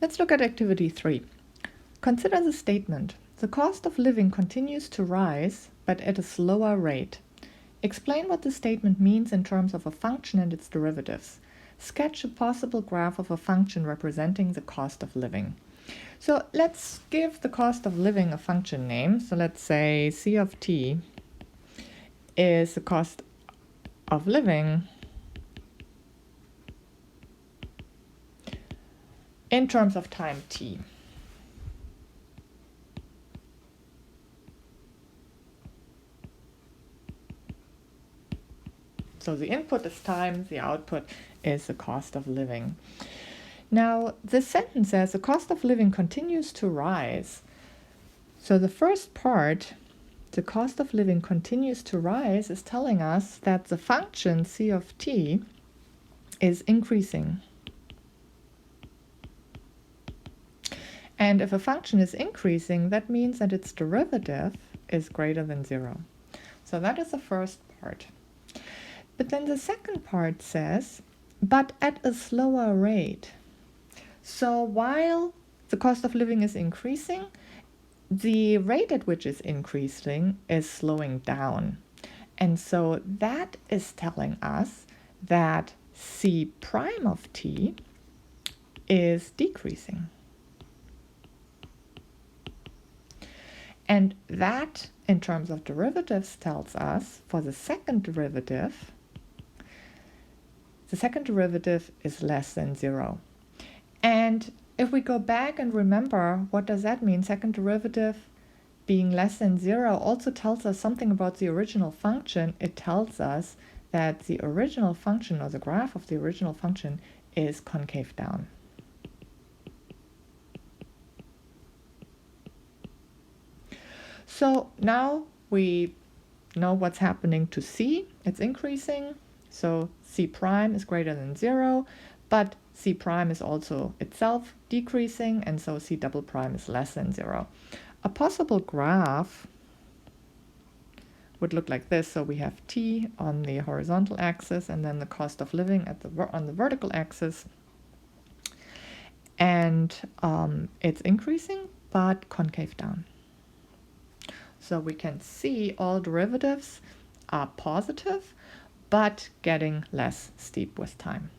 Let's look at activity 3. Consider the statement. The cost of living continues to rise, but at a slower rate. Explain what the statement means in terms of a function and its derivatives. Sketch a possible graph of a function representing the cost of living. So let's give the cost of living a function name. So let's say C of t is the cost of living in terms of time t. So the input is time, the output is the cost of living. Now, this sentence says the cost of living continues to rise. So the first part, the cost of living continues to rise, is telling us that the function C of t is increasing. And if a function is increasing, that means that its derivative is greater than 0. So that is the first part. But then the second part says, but at a slower rate. So while the cost of living is increasing, the rate at which it's increasing is slowing down. And so that is telling us that C prime of t is decreasing. And that, in terms of derivatives, tells us for the second derivative is less than 0. And if we go back and remember, what does that mean? Second derivative being less than 0 also tells us something about the original function. It tells us that the original function, or the graph of the original function, is concave down. So now we know what's happening to C. It's increasing. So C prime is greater than 0, but C prime is also itself decreasing, and so C double prime is less than 0. A possible graph would look like this. So we have t on the horizontal axis, and then the cost of living on the vertical axis. And it's increasing, but concave down. So we can see all derivatives are positive, but getting less steep with time.